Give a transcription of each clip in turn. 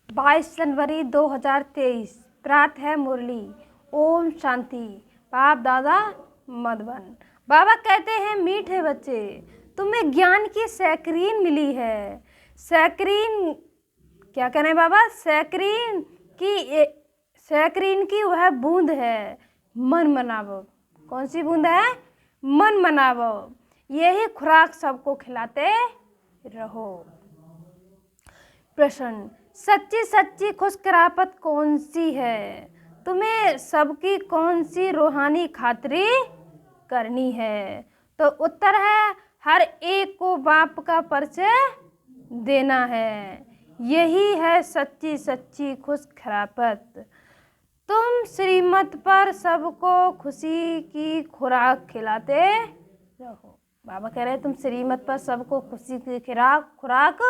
22 जनवरी 2023। प्रात है मुरली। ओम शांति। बाप दादा मधुबन। बाबा कहते हैं, मीठे बच्चे, तुम्हें ज्ञान की सैकरीन मिली है। सैकरीन क्या कह रहे हैं बाबा? सैकरीन की वह बूंद है, मन मनावो। कौन सी बूंद है? मन मनावो। यही खुराक सबको खिलाते रहो। प्रश्न, सच्ची सच्ची खुशखरापत कौन सी है? तुम्हें सबकी कौन सी रूहानी खातिरी करनी है? तो उत्तर है, हर एक को बाप का परिचय देना है। यही है सच्ची सच्ची खुशखरापत। तुम श्रीमत पर सबको खुशी की खुराक खिलाते रहो। बाबा कह रहे हैं, तुम श्रीमत पर सबको खुशी की खुराक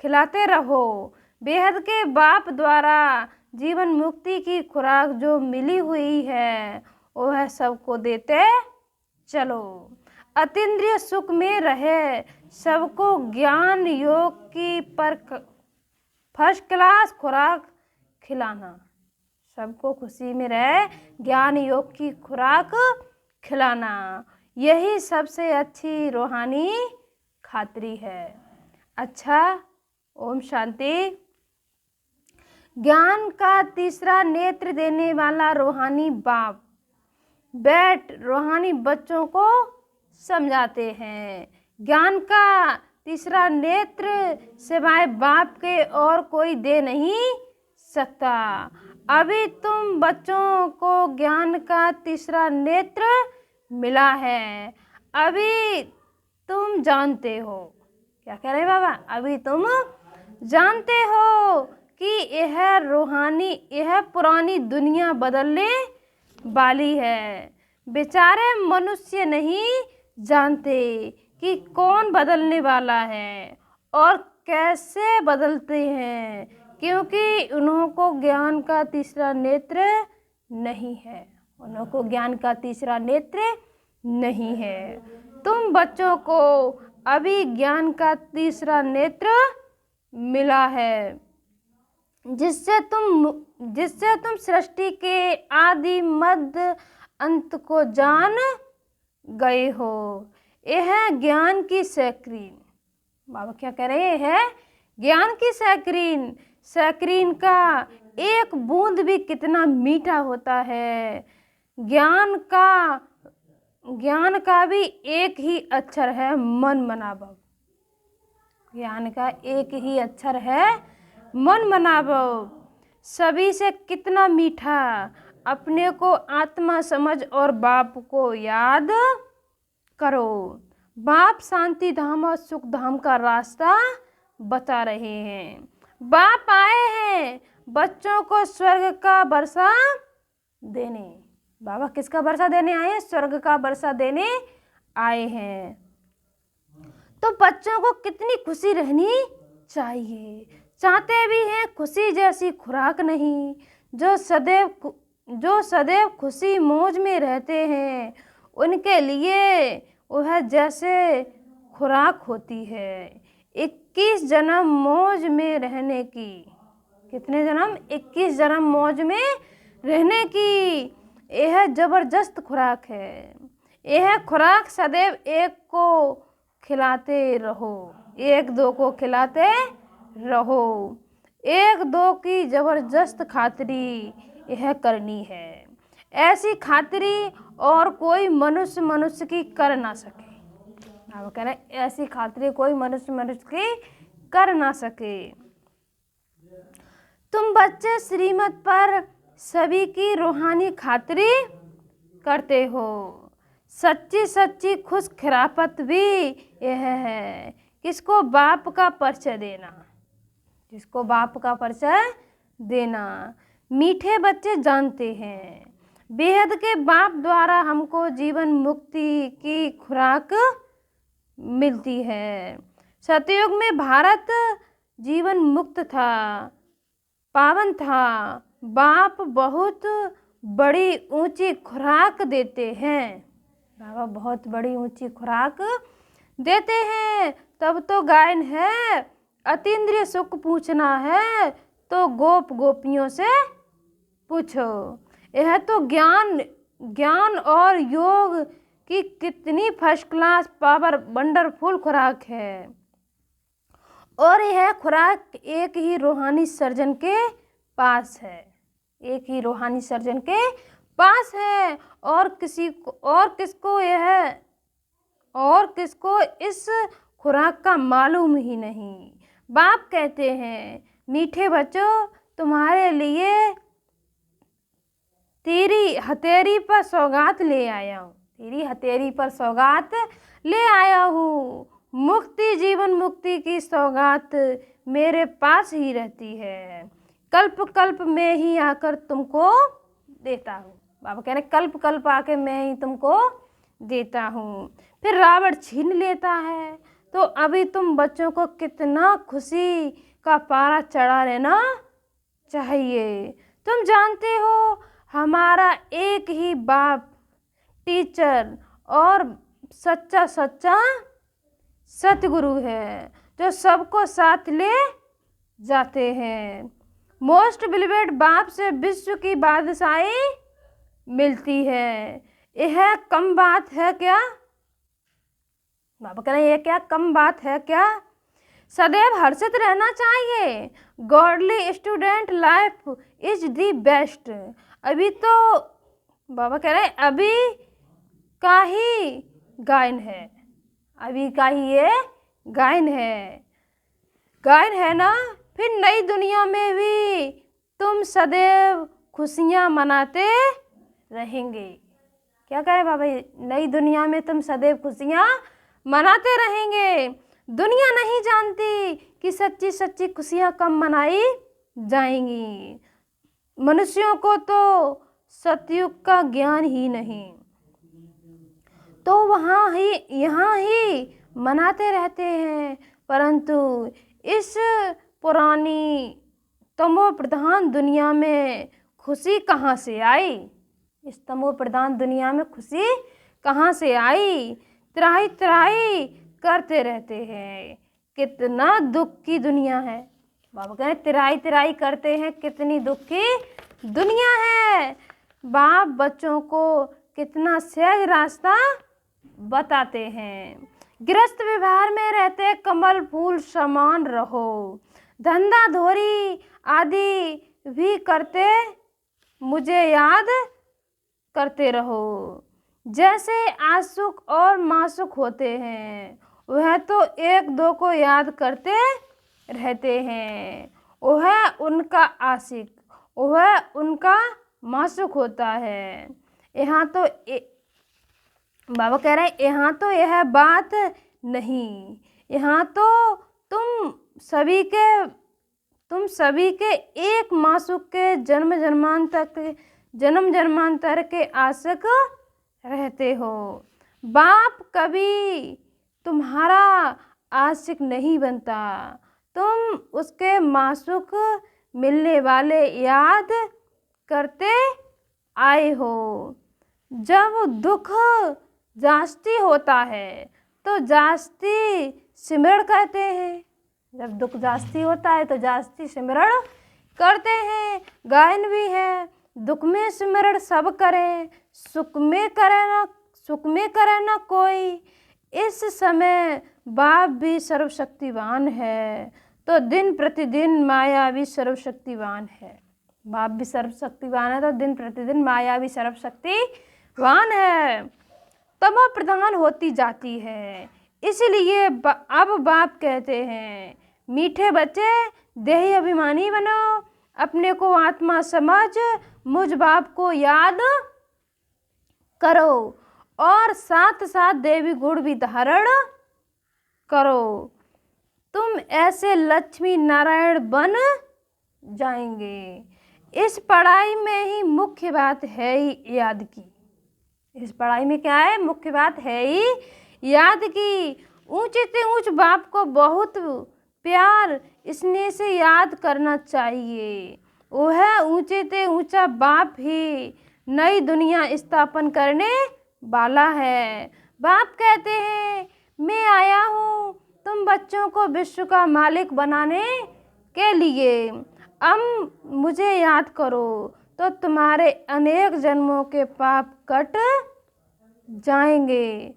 खिलाते रहो। बेहद के बाप द्वारा जीवन मुक्ति की खुराक जो मिली हुई है, वह सबको देते चलो। अतीन्द्रिय सुख में रहे सबको ज्ञान योग की फर्स्ट क्लास खुराक खिलाना। सबको खुशी में रहे ज्ञान योग की खुराक खिलाना, यही सबसे अच्छी रूहानी खातिरी है। अच्छा, ओम शांति। ज्ञान का तीसरा नेत्र देने वाला रूहानी बाप बैठ रूहानी बच्चों को समझाते हैं। ज्ञान का तीसरा नेत्र सिवाय बाप के और कोई दे नहीं सकता। अभी तुम बच्चों को ज्ञान का तीसरा नेत्र मिला है। अभी तुम जानते हो। क्या कह रहे हैं बाबा? अभी तुम जानते हो कि यह पुरानी दुनिया बदलने वाली है। बेचारे मनुष्य नहीं जानते कि कौन बदलने वाला है और कैसे बदलते हैं, क्योंकि उनको ज्ञान का तीसरा नेत्र नहीं है। उनको ज्ञान का तीसरा नेत्र नहीं है। तुम बच्चों को अभी ज्ञान का तीसरा नेत्र मिला है, जिससे तुम सृष्टि के आदि मध्य अंत को जान गए हो। यह ज्ञान की सैकरीन। बाबा क्या कह रहे हैं? ज्ञान की सैकरीन का एक बूंद भी कितना मीठा होता है। ज्ञान का भी एक ही अक्षर है, मन मनावो। ज्ञान का एक ही अक्षर है, मन मनावो। सभी से कितना मीठा। अपने को आत्मा समझ और बाप को याद करो। बाप शांति धाम और सुख धाम का रास्ता बता रहे हैं। बाप आए हैं बच्चों को स्वर्ग का वर्षा देने। बाबा किसका वर्षा देने आए हैं? स्वर्ग का वर्षा देने आए हैं। तो बच्चों को कितनी खुशी रहनी चाहिए। चाहते भी हैं खुशी जैसी खुराक नहीं। जो सदैव खुशी मौज में रहते हैं, उनके लिए वह जैसे खुराक होती है। 21 जन्म मौज में रहने की। कितने जन्म? 21 जन्म मौज में रहने की यह जबरदस्त खुराक है। यह खुराक सदैव एक को खिलाते रहो, एक दो को खिलाते रहो। एक दो की जबरदस्त खातिरी यह करनी है। ऐसी खातिरी और कोई मनुष्य की कर ना सके। आप कह रहे हैं, ऐसी खातिरी कोई मनुष्य की कर ना सके। तुम बच्चे श्रीमत पर सभी की रूहानी खातिरी करते हो। सच्ची सच्ची खुशखरापत भी यह है, किसको बाप का परिचय देना। जिसको बाप का परिचय देना। मीठे बच्चे जानते हैं, बेहद के बाप द्वारा हमको जीवन मुक्ति की खुराक मिलती है। सतयुग में भारत जीवन मुक्त था, पावन था। बाप बहुत बड़ी ऊंची खुराक देते हैं। बाबा बहुत बड़ी ऊंची खुराक देते हैं। तब तो गायन है, अतीन्द्रिय सुख पूछना है तो गोप गोपियों से पूछो। यह तो ज्ञान और योग की कितनी फर्स्ट क्लास पावर वंडरफुल खुराक है। और यह खुराक एक ही रूहानी सर्जन के पास है, एक ही रूहानी सर्जन के पास है। और किसको इस खुराक का मालूम ही नहीं। बाप कहते हैं, मीठे बच्चों, तुम्हारे लिए तेरी हथेली पर सौगात ले आया हूँ, तेरी हथेली पर सौगात ले आया हूँ। मुक्ति, जीवन मुक्ति की सौगात मेरे पास ही रहती है, कल्प कल्प में ही आकर तुमको देता हूँ। बाबा कह रहे कल्प कल्प आके मैं ही तुमको देता हूँ। फिर रावण छीन लेता है। तो अभी तुम बच्चों को कितना खुशी का पारा चढ़ा लेना चाहिए। तुम जानते हो, हमारा एक ही बाप, टीचर और सच्चा सतगुरु है, जो सबको साथ ले जाते हैं। मोस्ट बिलीवेड बाप से विश्व की बादशाही मिलती है। यह कम बात है क्या? बाबा कह रहे हैं, यह क्या कम बात है क्या? सदैव हर्षित रहना चाहिए। Godly student life is the best. अभी तो बाबा कह रहे हैं, अभी का ही गायन है, अभी का ही ये गायन है ना। फिर नई दुनिया में भी तुम सदैव खुशियाँ मनाते रहेंगे। क्या कह रहे बाबा? नई दुनिया में तुम सदैव खुशियाँ मनाते रहेंगे। दुनिया नहीं जानती कि सच्ची सच्ची खुशियाँ कब मनाई जाएंगी। मनुष्यों को तो सतयुग का ज्ञान ही नहीं, तो यहाँ ही मनाते रहते हैं। परंतु इस पुरानी तमो प्रधान दुनिया में खुशी कहाँ से आई? इस तमो प्रधान दुनिया में खुशी कहाँ से आई? त्राही त्राही करते रहते हैं। कितना दुख की दुनिया है। बाबा कह रहे त्राही त्राही करते हैं, कितनी दुख की दुनिया है। बाप बच्चों को कितना सहज रास्ता बताते हैं। गृहस्थ व्यवहार में रहते कमल फूल समान रहो। धंधा धोरी आदि भी करते मुझे याद करते रहो। जैसे आसुक और मासुक होते हैं, वह तो एक दो को याद करते रहते हैं। वह उनका आशिक, वह उनका मासुक होता है। यहाँ तो बाबा कह रहे हैं, यहाँ तो यह बात नहीं। यहाँ तो तुम सभी के एक मासुक के जन्म जन्मांतर के आशिक रहते हो। बाप कभी तुम्हारा आशिक नहीं बनता, तुम उसके मासुक मिलने वाले याद करते आए हो। जब दुख जास्ती होता है तो जास्ती सिमरण कहते हैं। जब दुख जास्ती होता है तो जास्ती सिमरण करते हैं। गायन भी है, दुख में सिमरण सब करें, सुख में करे ना कोई। इस समय बाप भी सर्वशक्तिवान है, तो दिन प्रतिदिन माया भी सर्वशक्तिवान है। बाप भी सर्वशक्तिवान है, तो दिन प्रतिदिन माया भी सर्वशक्तिवान है। तमो प्रधान होती जाती है। इसलिए अब बाप कहते हैं, मीठे बच्चे देही अभिमानी बनो, अपने को आत्मा समझ मुझ बाप को याद करो और साथ साथ देवी गुण भी धारण करो। तुम ऐसे लक्ष्मी नारायण बन जाएंगे। इस पढ़ाई में ही मुख्य बात है ही याद की। इस पढ़ाई में क्या है? मुख्य बात है ही याद की। ऊंचे से ऊंच बाप को बहुत प्यार स्नेह से याद करना चाहिए। वह ऊंचे से ऊंचा बाप ही नई दुनिया स्थापन करने वाला है। बाप कहते हैं, मैं आया हूँ तुम बच्चों को विश्व का मालिक बनाने के लिए अब मुझे याद करो तो तुम्हारे अनेक जन्मों के पाप कट जाएंगे।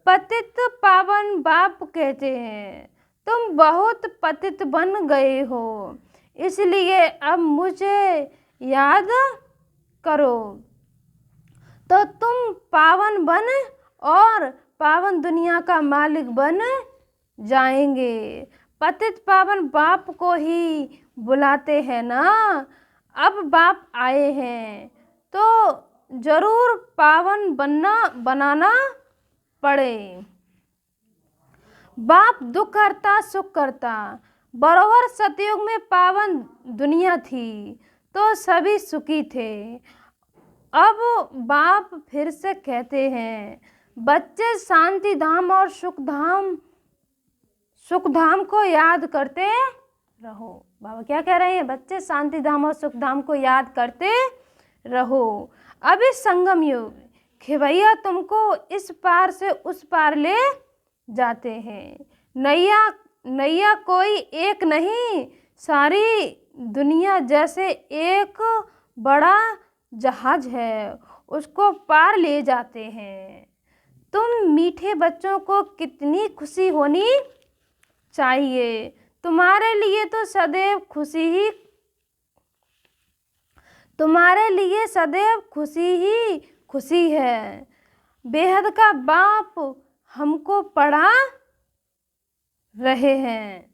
पतित पावन बाप कहते हैं, तुम बहुत पतित बन गए हो, इसलिए अब मुझे याद करो तो तुम पावन बन और पावन दुनिया का मालिक बन जाएंगे। पतित पावन बाप को ही बुलाते हैं ना। अब बाप आए हैं तो जरूर पावन बनाना पड़े। बाप दुख करता सुख करता। बरोबर सतयुग में पावन दुनिया थी तो सभी सुखी थे। अब बाप फिर से कहते हैं, बच्चे शांति धाम और सुख धाम को याद करते रहो। बाबा क्या कह रहे हैं? बच्चे शांति धाम और सुख धाम को याद करते रहो। अब इस संगम युग खेवैया तुमको इस पार से उस पार ले जाते हैं। नैया कोई एक नहीं, सारी दुनिया जैसे एक बड़ा जहाज है, उसको पार ले जाते हैं। तुम मीठे बच्चों को कितनी खुशी होनी चाहिए। तुम्हारे लिए तो सदैव खुशी ही खुशी है। बेहद का बाप हमको पढ़ा रहे हैं।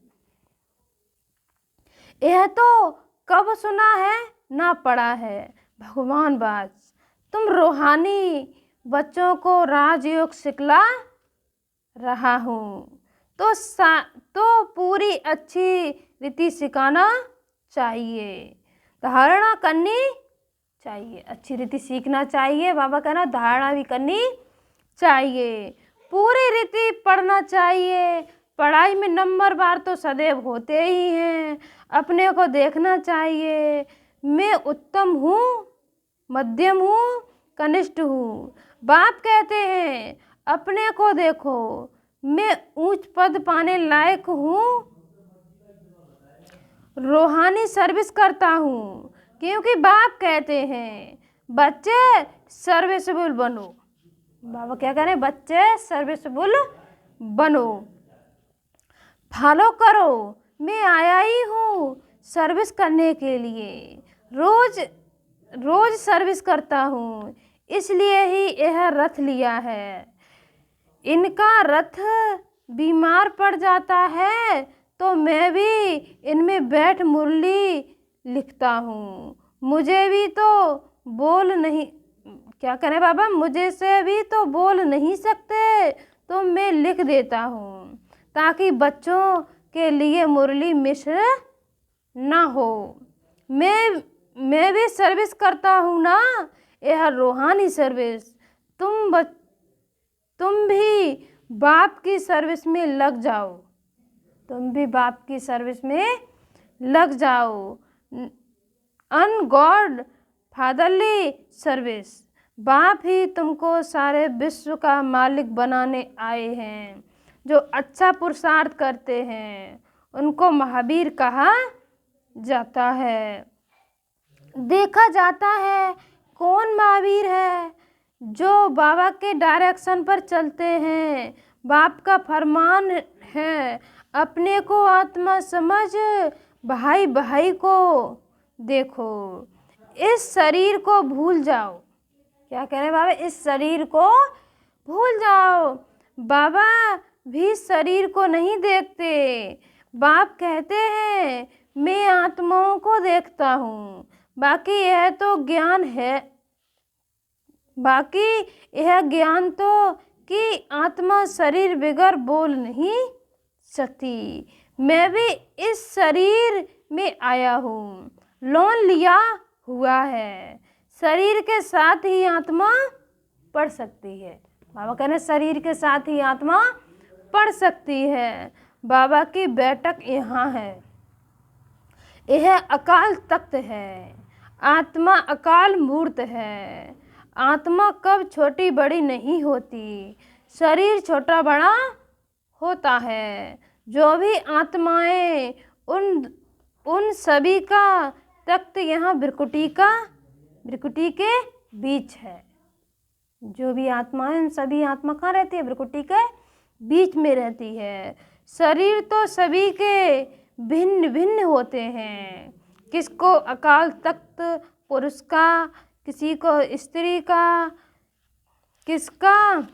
यह तो कब सुना है ना पढ़ा है। भगवान बाज तुम रूहानी बच्चों को राजयोग सिखला रहा हूँ तो पूरी अच्छी रीति सिखाना चाहिए, धारणा करनी चाहिए, अच्छी रीति सीखना चाहिए। बाबा कहना धारणा भी करनी चाहिए, पूरी रीति पढ़ना चाहिए। पढ़ाई में नंबर बार तो सदैव होते ही हैं। अपने को देखना चाहिए, मैं उत्तम हूँ, मध्यम हूँ, कनिष्ठ हूँ। बाप कहते हैं अपने को देखो, मैं ऊंच पद पाने लायक हूँ, रूहानी सर्विस करता हूँ। क्योंकि बाप कहते हैं बच्चे सर्विसेबल बनो। बाबा क्या कह रहे हैं? बच्चे सर्विसेबल बनो, फॉलो करो। मैं आया ही हूँ सर्विस करने के लिए, रोज सर्विस करता हूँ, इसलिए ही यह रथ लिया है। इनका रथ बीमार पड़ जाता है तो मैं भी इनमें बैठ मुरली लिखता हूँ। मुझे भी तो बोल नहीं, क्या करें बाबा, मुझे से भी तो बोल नहीं सकते तो मैं लिख देता हूँ ताकि बच्चों के लिए मुरली मिस ना हो। मैं भी सर्विस करता हूँ ना, यह रूहानी सर्विस। तुम भी बाप की सर्विस में लग जाओ, तुम भी बाप की सर्विस में लग जाओ। अन गॉड फादरली सर्विस। बाप ही तुमको सारे विश्व का मालिक बनाने आए हैं। जो अच्छा पुरुषार्थ करते हैं उनको महावीर कहा जाता है। देखा जाता है कौन महावीर है? जो बाबा के डायरेक्शन पर चलते हैं। बाप का फरमान है, अपने को आत्मा समझ, भाई भाई को देखो, इस शरीर को भूल जाओ। क्या कह रहे हैं बाबा? इस शरीर को भूल जाओ। बाबा भी शरीर को नहीं देखते। बाप कहते हैं मैं आत्माओं को देखता हूँ। बाकी यह ज्ञान तो कि आत्मा शरीर बिगर बोल नहीं सकती। मैं भी इस शरीर में आया हूँ, लोन लिया हुआ है। शरीर के साथ ही आत्मा पढ़ सकती है। बाबा कहने शरीर के साथ ही आत्मा पढ़ सकती है। बाबा की बैठक यहाँ है। यह अकाल तख्त है। आत्मा अकाल मूर्त है। आत्मा कब छोटी बड़ी नहीं होती, शरीर छोटा बड़ा होता है। जो भी आत्माएं उन उन सभी का तख्त यहाँ भृकुटी के बीच है। जो भी आत्माएं उन सभी आत्मा कहाँ रहती है? भृकुटी के बीच में रहती है। शरीर तो सभी के भिन्न भिन्न होते हैं। किसको अकाल तख्त पुरुष का, किसी को स्त्री का, किसका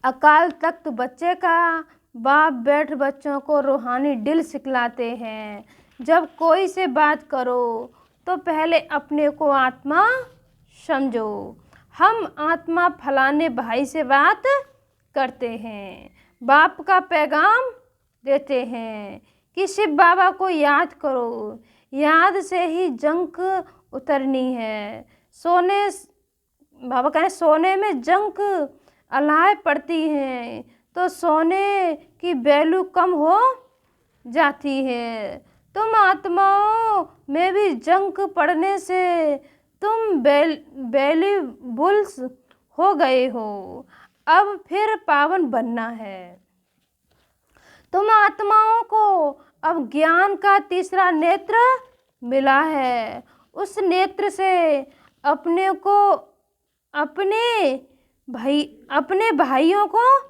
अकाल तख्त बच्चे का। बाप बैठ बच्चों को रूहानी दिल सिखलाते हैं। जब कोई से बात करो तो पहले अपने को आत्मा समझो। हम आत्मा फलाने भाई से बात करते हैं, बाप का पैगाम देते हैं कि शिव बाबा को याद करो, याद से ही जंक उतरनी है। बाबा कहें सोने में जंक अलाय पड़ती हैं तो सोने की वैल्यू कम हो जाती है। तुम आत्माओं में भी जंक पड़ने से तुम वैल्यूबुल्स हो गए हो। अब फिर पावन बनना है। तुम आत्माओं को अब ज्ञान का तीसरा नेत्र मिला है। उस नेत्र से अपने भाइयों को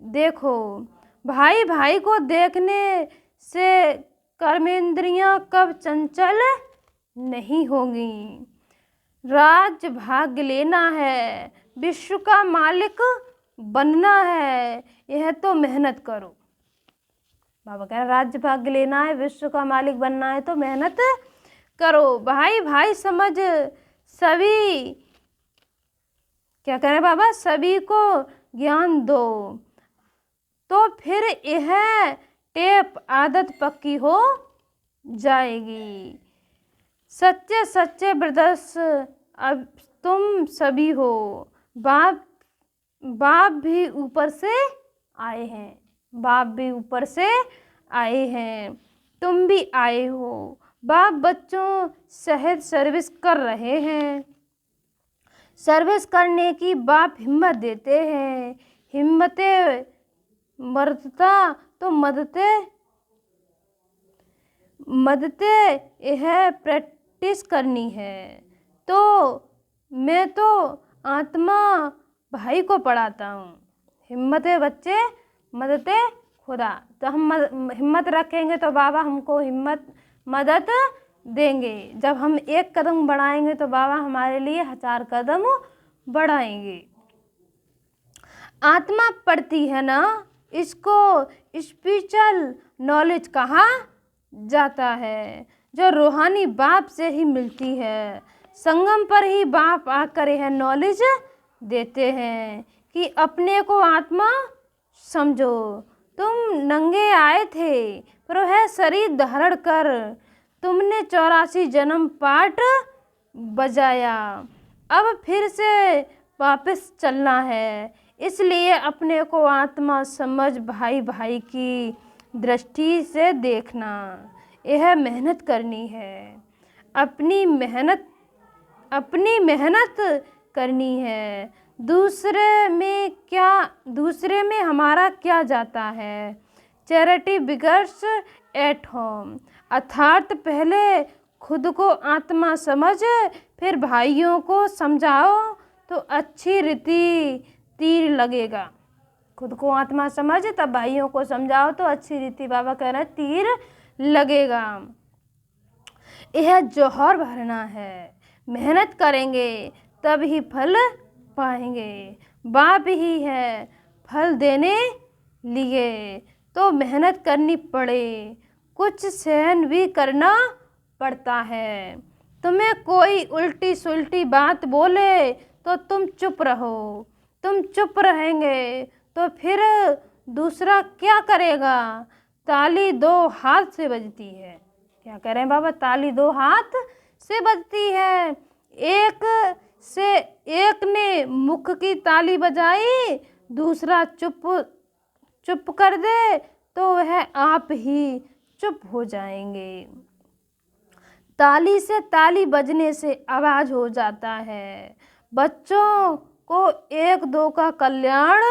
देखो। भाई भाई को देखने से कर्मेंद्रियां कब चंचल नहीं होगी। राज भाग लेना है, विश्व का मालिक बनना है, यह तो मेहनत करो। बाबा कह रहे राज्य भाग्य लेना है, विश्व का मालिक बनना है तो मेहनत करो। भाई भाई समझ सभी, क्या कह रहे बाबा, सभी को ज्ञान दो तो फिर यह टेप आदत पक्की हो जाएगी। सच्चे सच्चे ब्रदर्स अब तुम सभी हो। बाप भी ऊपर से आए हैं, बाप भी ऊपर से आए हैं, तुम भी आए हो। बाप बच्चों शहर सर्विस कर रहे हैं। सर्विस करने की बाप हिम्मत देते हैं। हिम्मते मरता तो मदते यह प्रैक्टिस करनी है। तो मैं तो आत्मा भाई को पढ़ाता हूँ। हिम्मते बच्चे मदते खुदा। तो हम हिम्मत रखेंगे तो बाबा हमको मदद देंगे। जब हम एक कदम बढ़ाएंगे तो बाबा हमारे लिए 1000 कदम बढ़ाएंगे। आत्मा पढ़ती है ना, इसको स्पिरिचुअल नॉलेज कहा जाता है, जो रूहानी बाप से ही मिलती है। संगम पर ही बाप आकर यह नॉलेज देते हैं कि अपने को आत्मा समझो। तुम नंगे आए थे पर वह शरीर धारण कर तुमने 84 जन्म पाठ बजाया। अब फिर से वापस चलना है, इसलिए अपने को आत्मा समझ भाई भाई की दृष्टि से देखना। यह मेहनत करनी है, अपनी मेहनत करनी है। दूसरे में हमारा क्या जाता है। चैरिटी बिगर्स एट होम, अर्थात पहले खुद को आत्मा समझ फिर भाइयों को समझाओ तो अच्छी रीति तीर लगेगा। खुद को आत्मा समझ तब भाइयों को समझाओ तो अच्छी रीति, बाबा कह रहे तीर लगेगा। यह जौहर भरना है, मेहनत करेंगे तब ही फल पाएंगे। बाप ही है फल देने लिए तो मेहनत करनी पड़े, कुछ सहन भी करना पड़ता है। तुम्हें कोई उल्टी सुल्टी बात बोले तो तुम चुप रहो। तुम चुप रहेंगे तो फिर दूसरा क्या करेगा। ताली 2 हाथ से बजती है। क्या कह रहे हैं बाबा, ताली 2 हाथ से बजती है। एक ने मुख की ताली बजाई, दूसरा चुप कर दे तो वह आप ही चुप हो जाएंगे। ताली से ताली बजने से आवाज हो जाता है। बच्चों को 1-2 का कल्याण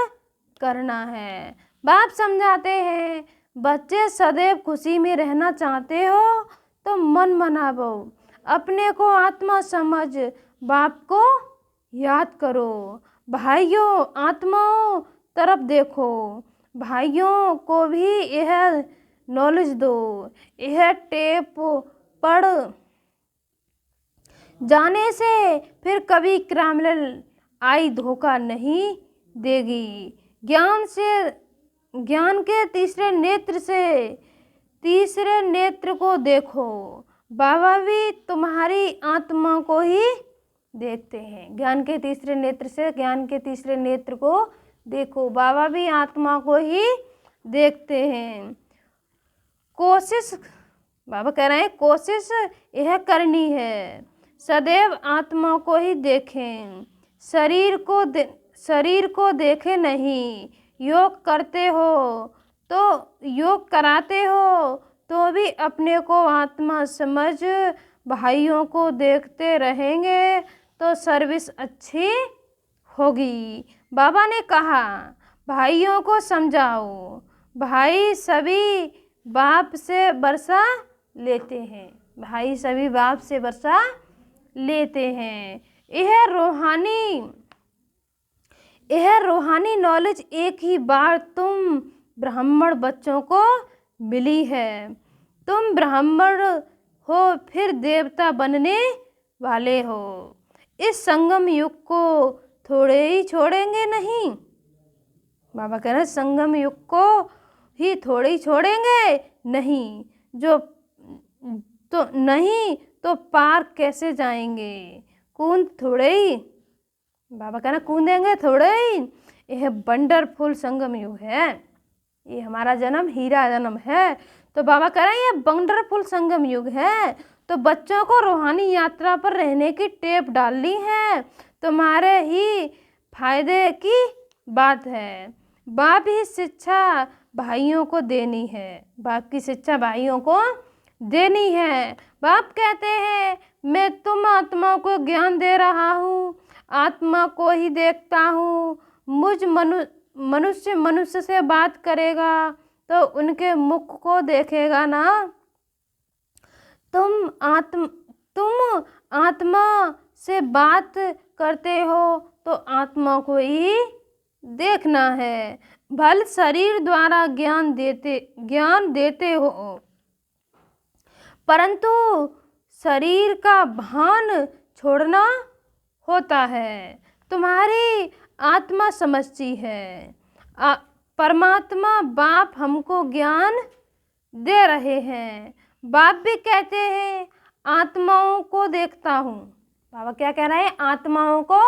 करना है। बाप समझाते हैं, बच्चे सदैव खुशी में रहना चाहते हो तो मन मनावो, अपने को आत्मा समझ बाप को याद करो। भाइयों, आत्माओं तरफ देखो, भाइयों को भी यह नॉलेज दो। यह टेप पढ़ जाने से फिर कभी क्रामल आई धोखा नहीं देगी। ज्ञान के तीसरे नेत्र को देखो। बाबा भी तुम्हारी आत्मा को ही देखते हैं। ज्ञान के तीसरे नेत्र को देखो, बाबा भी आत्मा को ही देखते हैं। बाबा कह रहे हैं, कोशिश यह करनी है सदैव आत्मा को ही देखें, शरीर को देखे नहीं। योग कराते हो तो भी अपने को आत्मा समझ भाइयों को देखते रहेंगे तो सर्विस अच्छी होगी। बाबा ने कहा, भाइयों को समझाओ। भाई सभी बाप से वर्षा लेते हैं। यह रूहानी नॉलेज एक ही बार तुम ब्राह्मण बच्चों को मिली है। तुम ब्राह्मण हो फिर देवता बनने वाले हो। इस संगम युग को थोड़े ही छोड़ेंगे नहीं। बाबा कह रहे हैं, संगम युग को ही थोड़े ही छोड़ेंगे नहीं, तो पार कैसे जाएंगे। बाबा कहना कूदेंगे थोड़े ही। यह वंडरफुल संगम युग है, ये हमारा जन्म हीरा जन्म है। तो बाबा कह रहे हैं, ये वंडरफुल संगम युग है, तो बच्चों को रूहानी यात्रा पर रहने की टेप डालनी है। तुम्हारे ही फायदे की बात है। बाप की शिक्षा भाइयों को देनी है। बाप कहते हैं, मैं तुम आत्मा को ज्ञान दे रहा हूँ, आत्मा को ही देखता हूँ। मनुष्य से बात करेगा तो उनके मुख को देखेगा ना। तुम आत्मा से बात करते हो तो आत्मा को ही देखना है। भल शरीर द्वारा ज्ञान देते हो, परंतु शरीर का भान छोड़ना होता है। तुम्हारी आत्मा समझती है। परमात्मा बाप हमको ज्ञान दे रहे हैं। बाप भी कहते हैं, आत्माओं को देखता हूँ। बाबा क्या कह रहे हैं, आत्माओं को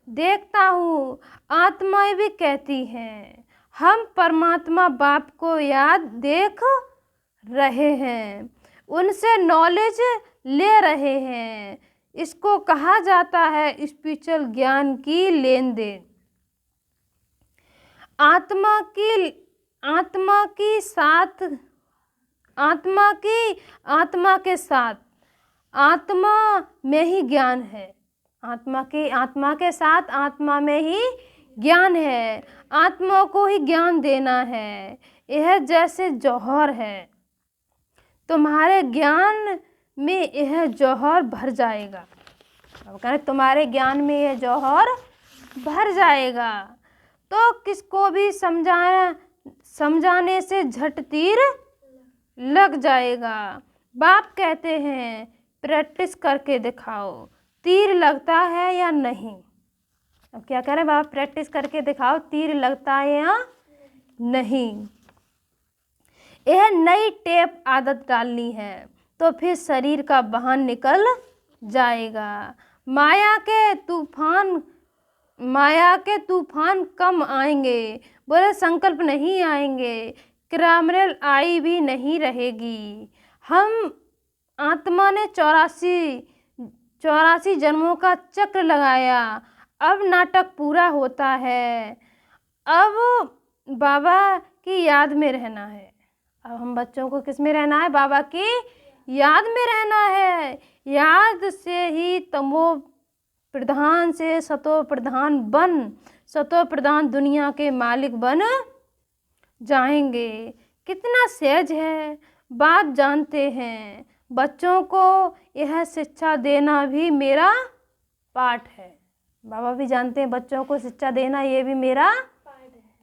देखता हूँ। आत्माएं भी कहती हैं, हम परमात्मा बाप को याद देख रहे हैं, उनसे नॉलेज ले रहे हैं। इसको कहा जाता है स्पिरिचुअल ज्ञान की लेन देन। आत्मा के साथ आत्मा में ही ज्ञान है। आत्मा के साथ आत्मा में ही ज्ञान है। आत्मा को ही ज्ञान देना है। यह जैसे जौहर है, तुम्हारे ज्ञान में यह जौहर भर जाएगा। तुम्हारे ज्ञान में यह जौहर भर जाएगा तो किसको भी समझाने से झट तीर लग जाएगा। बाप कहते हैं, प्रैक्टिस करके दिखाओ, तीर लगता है या नहीं। अब क्या कह रहे हैं बाप, प्रैक्टिस करके दिखाओ, तीर लगता है या नहीं। यह नई टेप आदत डालनी है तो फिर शरीर का वाहन निकल जाएगा। माया के तूफान कम आएंगे, बोले संकल्प नहीं आएंगे। क्रामरेल आई भी नहीं रहेगी। हम आत्मा ने 84 जन्मों का चक्र लगाया, अब नाटक पूरा होता है। अब बाबा की याद में रहना है। अब हम बच्चों को किस में रहना है, बाबा की याद में रहना है। याद से ही तमो प्रधान से सतो प्रधान दुनिया के मालिक बन जाएंगे। कितना सहज है, बात जानते हैं। बच्चों को यह शिक्षा देना भी मेरा पाठ है। बाबा भी जानते हैं बच्चों को शिक्षा देना ये भी मेरा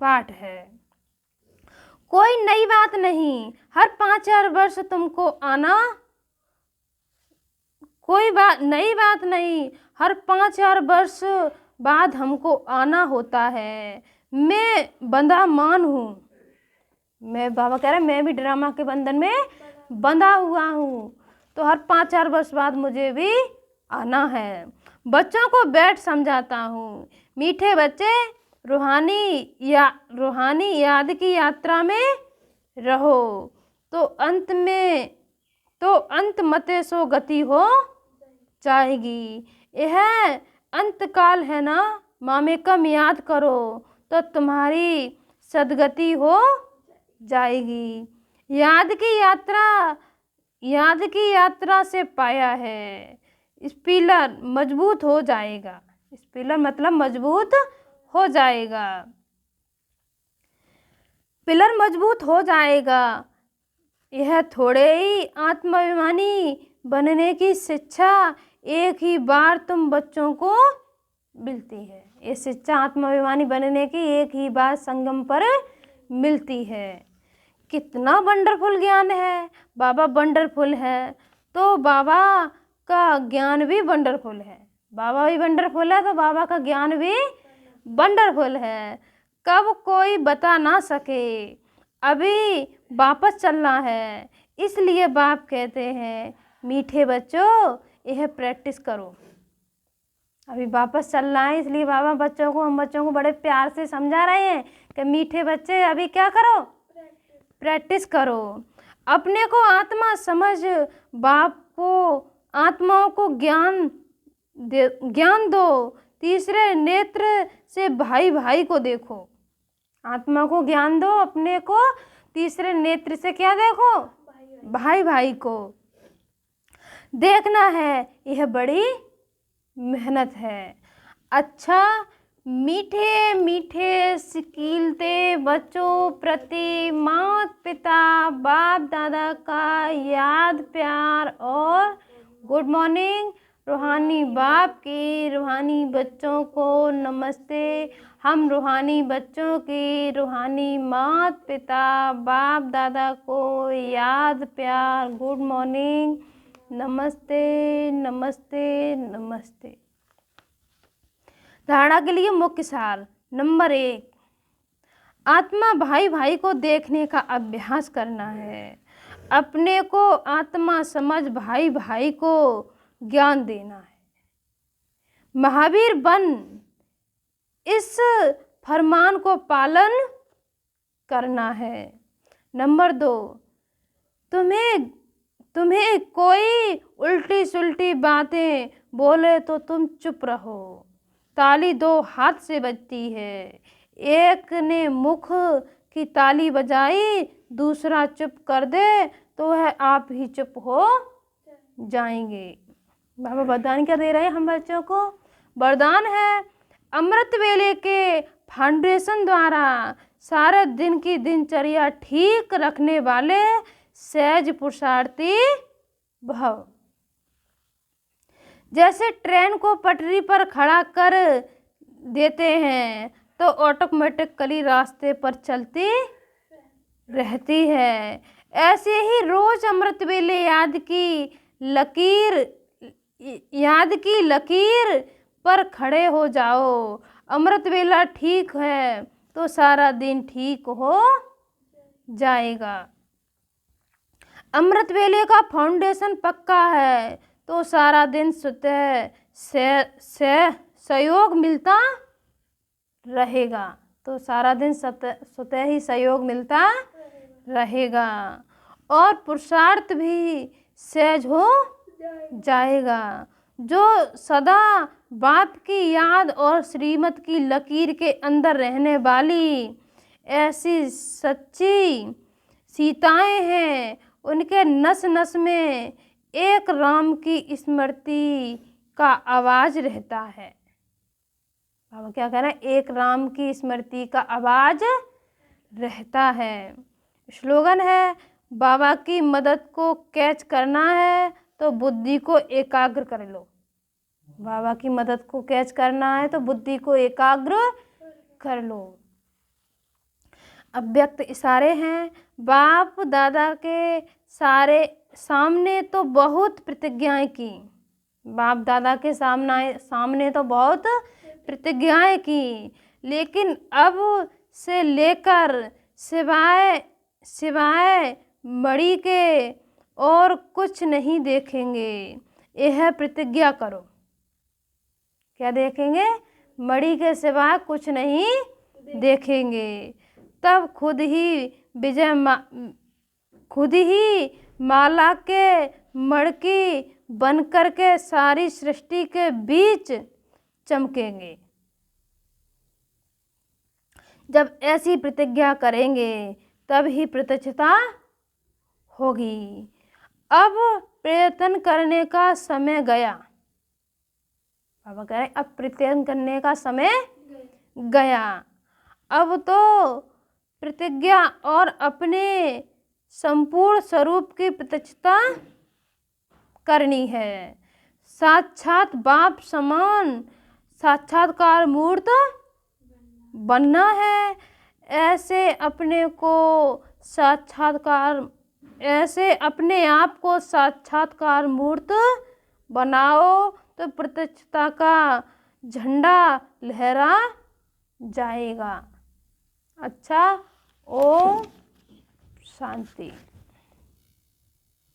पाठ है। कोई नई बात नहीं, हर 5-4 वर्ष तुमको आना, कोई नई बात नहीं, हर 5-4 वर्ष बाद हमको आना होता है। मैं बंधा मान हूँ, मैं, बाबा कह रहे हैं मैं भी ड्रामा के बंधन में बंधा हुआ हूँ, तो हर 5-4 वर्ष बाद मुझे भी आना है। बच्चों को बैठ समझाता हूँ, मीठे बच्चे रूहानी याद की यात्रा में रहो, तो अंत मते सो गति हो जाएगी। यह अंतकाल है ना, मामे कम याद करो तो तुम्हारी सदगति हो जाएगी। याद की यात्रा से पाया है, स्पिलर मजबूत हो जाएगा। स्पिलर मतलब मजबूत हो जाएगा, पिलर मजबूत हो जाएगा। यह थोड़े ही आत्माभिमानी बनने की शिक्षा एक ही बार तुम बच्चों को मिलती है। ये शिक्षा आत्माभिमानी बनने की एक ही बार संगम पर मिलती है। कितना वंडरफुल ज्ञान है, बाबा वंडरफुल है, तो बाबा का ज्ञान भी वंडरफुल है। बाबा भी वंडरफुल है तो बाबा का ज्ञान भी वंडरफुल है। कब कोई बता ना सके, अभी वापस चलना है, इसलिए बाप कहते हैं मीठे बच्चों यह प्रैक्टिस करो। अभी वापस चलना है, इसलिए बाबा हम बच्चों को बड़े प्यार से समझा रहे हैं कि मीठे बच्चे अभी क्या करो, प्रैक्टिस करो। अपने को आत्मा समझ, बाप को आत्माओं को ज्ञान दो। तीसरे नेत्र से भाई भाई को देखो। आत्मा को ज्ञान दो, अपने को तीसरे नेत्र से क्या देखो, भाई भाई को देखना है। यह बड़ी मेहनत है। अच्छा, मीठे मीठे सिकीलते बच्चों प्रति माता पिता बाप दादा का याद प्यार और गुड मॉर्निंग। रूहानी बाप की रूहानी बच्चों को नमस्ते। हम रूहानी बच्चों की रूहानी माता पिता बाप दादा को याद प्यार गुड मॉर्निंग, नमस्ते नमस्ते नमस्ते। धारणा के लिए मुख्य सार नंबर 1, आत्मा भाई भाई को देखने का अभ्यास करना है। अपने को आत्मा समझ भाई भाई को ज्ञान देना है। महावीर बन इस फरमान को पालन करना है। नंबर 2, तुम्हें कोई उल्टी सुल्टी बातें बोले तो तुम चुप रहो। ताली 2 हाथ से बजती है। एक ने मुख की ताली बजाई, दूसरा चुप कर दे तो वह आप ही चुप हो जाएंगे। बाबा वरदान क्या दे रहे हैं हम बच्चों को? वरदान है अमृत वेले के फाउंडेशन द्वारा सारे दिन की दिनचर्या ठीक रखने वाले सहज पुरुषार्थी भव। जैसे ट्रेन को पटरी पर खड़ा कर देते हैं तो ऑटोमेटिकली रास्ते पर चलती रहती है, ऐसे ही रोज अमृत वेले याद की लकीर पर खड़े हो जाओ। अमृत वेला ठीक है तो सारा दिन ठीक हो जाएगा। अमृत वेले का फाउंडेशन पक्का है तो सारा दिन स्वतः सहयोग मिलता रहेगा। तो सारा दिन स्वतः ही सहयोग मिलता रहेगा और पुरुषार्थ भी सहज हो जाएगा। जो सदा बाप की याद और श्रीमत की लकीर के अंदर रहने वाली ऐसी सच्ची सीताएं हैं, उनके नस नस में एक राम की स्मृति का आवाज रहता है। बाबा क्या कह रहे हैं? एक राम की स्मृति का आवाज रहता है। स्लोगन है, बाबा की मदद को कैच करना है तो बुद्धि को एकाग्र कर लो। बाबा की मदद को कैच करना है तो बुद्धि को एकाग्र कर लो। अव्यक्त इशारे हैं। बाप दादा के सामने तो बहुत प्रतिज्ञाएं की। बाप दादा के सामने तो बहुत प्रतिज्ञाएं की, लेकिन अब से लेकर सिवाय मणि के और कुछ नहीं देखेंगे। यह प्रतिज्ञा करो। क्या देखेंगे? मणि के सिवाय कुछ नहीं देखेंगे। तब खुद ही माला के मड़की बनकर के सारी सृष्टि के बीच चमकेंगे। जब ऐसी प्रतिज्ञा करेंगे तब ही प्रत्यक्षता होगी। अब प्रयत्न करने का समय गया। बाबा कह रहे अब प्रयत्न करने का समय गया। अब तो प्रतिज्ञा और अपने संपूर्ण स्वरूप की प्रत्यक्षता करनी है। साक्षात बाप समान साक्षात्कार मूर्त बनना है। ऐसे अपने आप को साक्षात्कार मूर्त बनाओ तो प्रत्यक्षता का झंडा लहरा जाएगा। अच्छा, ओम शांति।